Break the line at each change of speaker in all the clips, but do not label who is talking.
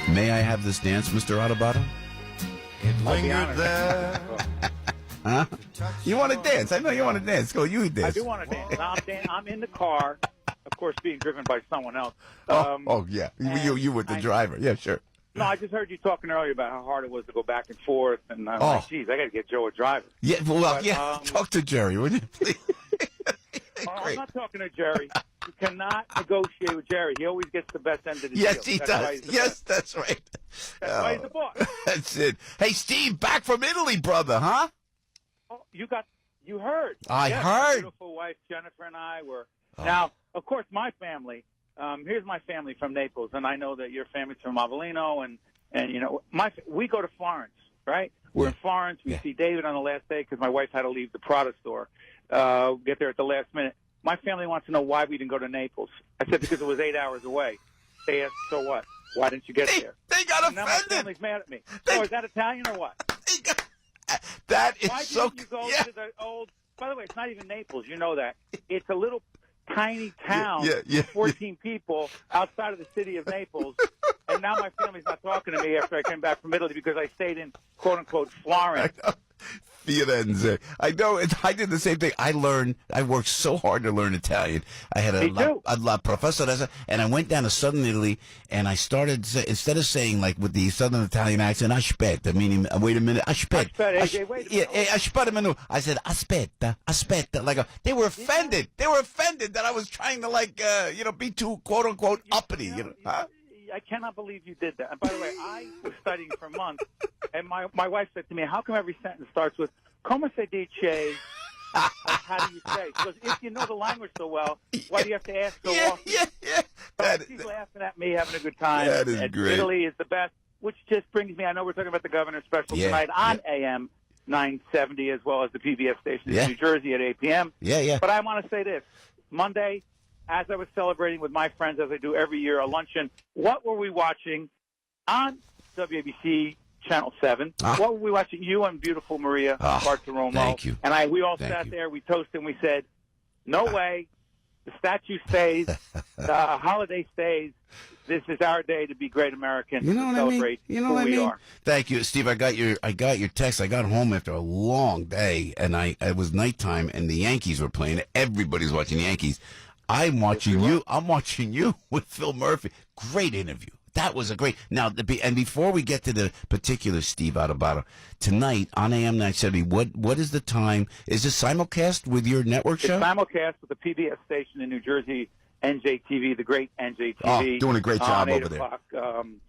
May I have this dance, Mr. Adubato?
It lingered there.
Huh? You want to dance? I know you want to dance. Go, you dance.
I do want to dance. I'm in the car, of course, being driven by someone else.
Yeah. You with the driver. Yeah, sure.
No, I just heard you talking earlier about how hard it was to go back and forth, and I'm like, geez, I got to get Joe a driver.
Yeah, talk to Jerry, would you please?
I'm not talking to Jerry. You cannot negotiate with Jerry. He always gets the best end of the deal.
Yes, he does. Yes, that's right.
That's why he's the boss.
That's it. Hey, Steve, back from Italy, brother, huh?
Oh, you heard.
I
heard.
My
beautiful wife, Jennifer, and I were. Now, of course, my family, here's my family from Naples, and I know that your family's from Avellino, and you know, we go to Florence, right? We're in Florence. We see David on the last day because my wife had to leave the Prada store, get there at the last minute. My family wants to know why we didn't go to Naples. I said because it was 8 hours away. They asked, so what? Why didn't you get there?
They got offended.
Now my family's mad at me. Is that Italian or what?
That is
why
so.
Why didn't you go to the old? By the way, it's not even Naples. You know that. It's a little tiny town, 14 people outside of the city of Naples. And now my family's not talking to me after I came back from Italy because I stayed in quote unquote Florence.
Firenze. I know. I did the same thing. I worked so hard to learn Italian. I had a la professoressa, and I went down to southern Italy, and I started, instead of saying, like, with the southern Italian accent, aspetta, meaning, wait a minute, aspetta. Aspetta a minute. I said, aspetta. Like, they were offended. They were offended that I was trying to, like, be too, quote unquote, uppity, Huh?
I cannot believe you did that. And by the way, I was studying for months, and my wife said to me, how come every sentence starts with, come se dice, how do you say? She goes, if you know the language so well, why do you have to ask so often? She's laughing at me, having a good time.
That is great.
Italy is the best, which just brings me, I know we're talking about the governor's special tonight on AM 970 as well as the PBS station in New Jersey at 8 p.m. But I want to say this. Monday, as I was celebrating with my friends, as I do every year, a luncheon, what were we watching on WABC Channel 7? What were we watching? You and beautiful Maria Bartiromo.
Thank you.
And we all sat there, we toasted, and we said, no way, the statue stays, the holiday stays. This is our day to be great Americans.
You know what
celebrate
I mean? You know what I mean?
are.
Thank you, Steve. I got your text. I got home after a long day, and it was nighttime, and the Yankees were playing. Everybody's watching the Yankees. I'm watching you. I'm watching you with Phil Murphy. Great interview. That was a great. Now, and before we get to the particular Steve Adubato, tonight on AM 970, what is the time? Is this simulcast with your network show?
It's simulcast with the PBS station in New Jersey, NJTV, the great NJTV.
Doing a great job over there.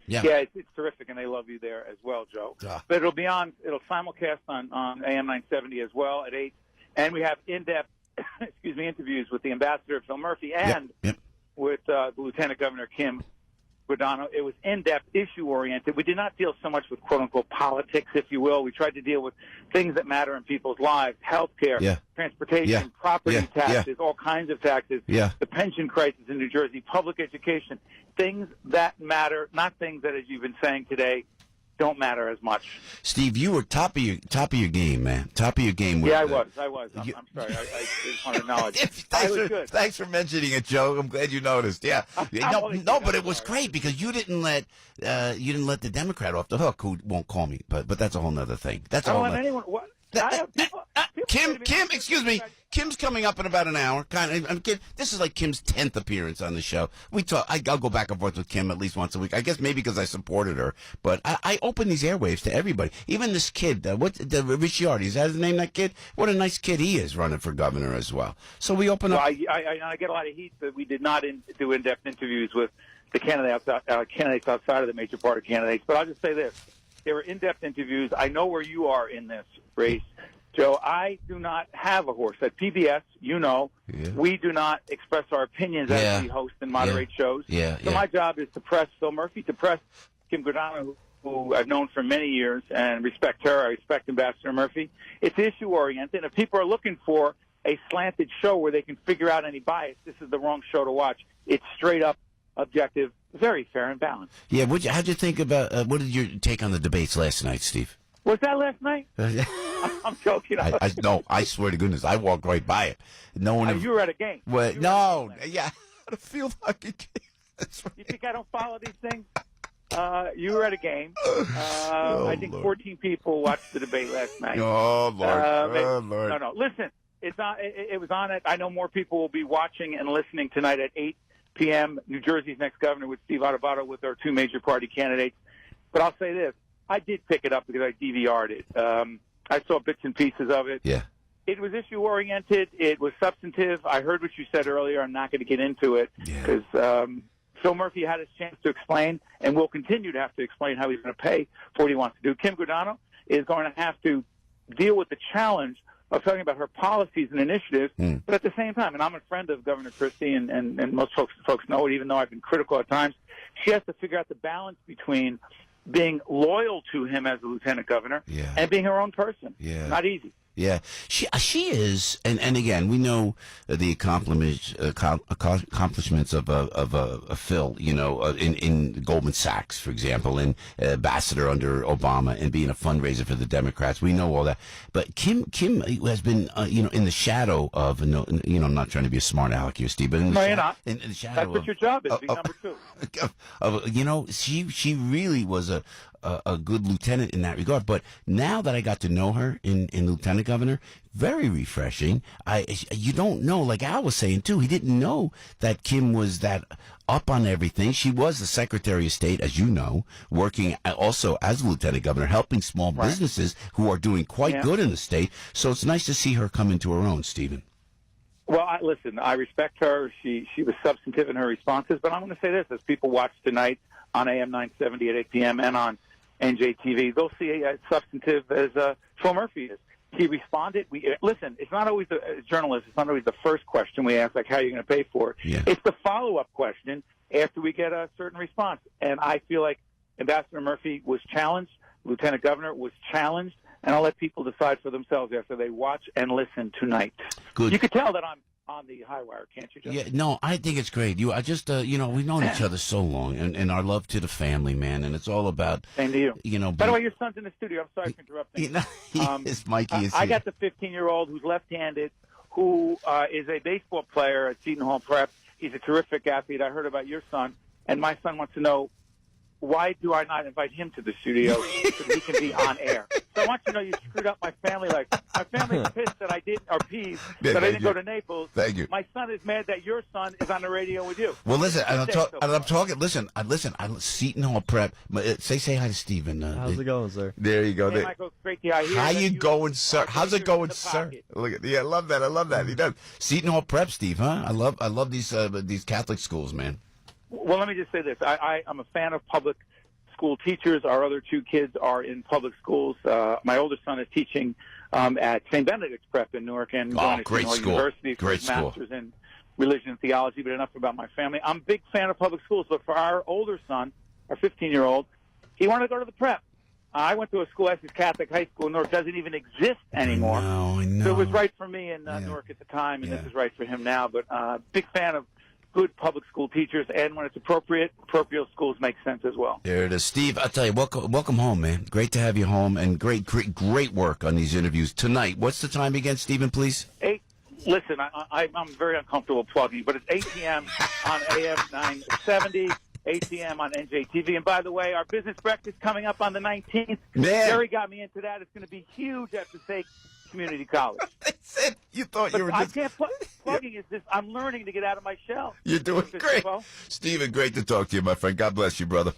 It's terrific, and they love you there as well, Joe. But it'll simulcast on AM 970 as well at 8, and we have in-depth interviews with the ambassador, Phil Murphy, and with the Lieutenant Governor, Kim Guadagno. It was in-depth, issue-oriented. We did not deal so much with, quote-unquote, politics, if you will. We tried to deal with things that matter in people's lives, health care, transportation, property taxes, all kinds of taxes, the pension crisis in New Jersey, public education, things that matter, not things that, as you've been saying today, don't matter as much.
Steve, you were top of your game, man. Top of your game.
I was. I'm sorry. I just want to acknowledge. I was good. Thanks
for mentioning it, Joe. I'm glad you noticed. Yeah. But it was great because you didn't let the Democrat off the hook who won't call me. But that's a whole other thing. That's all.
Anyone. What?
Kim, excuse me. Kim's coming up in about an hour. This is like Kim's 10th appearance on the show. I'll go back and forth with Kim at least once a week. I guess maybe because I supported her. But I open these airwaves to everybody. Even this kid, Ricciardi, is that his name, that kid? What a nice kid he is running for governor as well. So we open up.
I get a lot of heat that we did not do in-depth interviews with the candidates outside of the major party candidates. But I'll just say this. There were in-depth interviews. I know where you are in this race, Joe. I do not have a horse. At PBS, we do not express our opinions as we host and moderate shows. So my job is to press Phil Murphy, to press Kim Guadagno, who I've known for many years and respect her. I respect Ambassador Murphy. It's issue-oriented. If people are looking for a slanted show where they can figure out any bias, this is the wrong show to watch. It's straight-up, objective, very fair and balanced.
Yeah, how'd you think about, what did your take on the debates last night, Steve?
Was that last night? I'm joking.
I swear to goodness, I walked right by it. No one.
You were at a game.
No, yeah. I feel like a game. That's right.
You think I don't follow these things? You were at a game. I think 14 people watched the debate last night.
Oh, Lord.
Lord. No. Listen, it was on it. I know more people will be watching and listening tonight at 8 p.m. New Jersey's next governor with Steve Adubato with our two major party candidates. But I'll say this. I did pick it up because I DVR'd it. I saw bits and pieces of it.
Yeah.
It was issue-oriented. It was substantive. I heard what you said earlier. I'm not going to get into it because Phil Murphy had his chance to explain and will continue to have to explain how he's going to pay for what he wants to do. Kim Guadagno is going to have to deal with the challenge of talking about her policies and initiatives, but at the same time, and I'm a friend of Governor Christie, and most folks know it, even though I've been critical at times, she has to figure out the balance between being loyal to him as a lieutenant governor and being her own person.
Yeah.
Not easy.
Yeah, she is, and again, we know the accomplishments of Phil, in Goldman Sachs, for example, and ambassador under Obama, and being a fundraiser for the Democrats. We know all that, but Kim has been, in the shadow of, I'm not trying to be a smart aleck here, Steve, but in the
you're not.
In the shadow,
that's what your job is. Be number two.
She really was a good lieutenant in that regard. But now that I got to know her in lieutenant governor, very refreshing. You don't know, like Al was saying too, he didn't know that Kim was that up on everything. She was the Secretary of State, as you know, working also as lieutenant governor, helping small businesses who are doing quite good in the state. So it's nice to see her come into her own, Stephen.
Well, listen, I respect her. She was substantive in her responses, but I'm going to say this: as people watch tonight on AM970 at 8 p.m. and on NJTV, they'll see as substantive as Phil Murphy is. He responded. Listen, it's not always, as journalists, it's not always the first question we ask, like, how are you going to pay for it?
Yeah.
It's the follow-up question after we get a certain response. And I feel like Ambassador Murphy was challenged, Lieutenant Governor was challenged, and I'll let people decide for themselves after they watch and listen tonight.
Good.
You could tell that I'm on the high wire, can't you, Justin?
Yeah, no, I think it's great. We've known each other so long, and our love to the family, man, and it's all about.
Same to you. By the way, your son's in the studio. I'm sorry for interrupting.
Mikey is
I got the 15-year-old who's left-handed, who is a baseball player at Seton Hall Prep. He's a terrific athlete. I heard about your son, and my son wants to know, why do I not invite him to the studio so he can be on air? So I want you to know you screwed up my family life. My family's pissed that I didn't, or peeved that I didn't go to Naples.
Thank you.
My son is mad that your son is on the radio with you.
Well, listen, I'm talking. Listen, Seton Hall Prep. Say hi to Stephen.
How's it going, sir?
There you go.
Hey, Michael, great to hear.
How you going, sir? How's it going, sir? Look at, I love that. He does. Seton Hall Prep, Steve, huh? I love these Catholic schools, man.
Well, let me just say this. I'm a fan of public school teachers. Our other two kids are in public schools. My oldest son is teaching at St. Benedict's Prep in Newark and going to Seton Hall University for his master's in religion and theology, but enough about my family. I'm a big fan of public schools, but for our older son, our 15-year-old, he wanted to go to the Prep. I went to a school, Essex Catholic High School in Newark, doesn't even exist anymore.
I know.
So it was right for me in Newark at the time, and this is right for him now. But big fan of good public school teachers, and when it's appropriate, parochial schools make sense as well.
There it is. Steve, I'll tell you, welcome home, man. Great to have you home, and great work on these interviews tonight. What's the time again, Stephen, please?
8. Listen, I'm very uncomfortable plugging, but it's 8 p.m. on AM 970, 8 p.m. on NJTV. And by the way, our business breakfast coming up on the 19th.
Man.
Jerry got me into that. It's going to be huge at Passaic Community College.
That's it. You thought
but
you were just...
I can't plugging is this. I'm learning to get out of my shell.
You're doing great. Stephen, great to talk to you, my friend. God bless you, brother.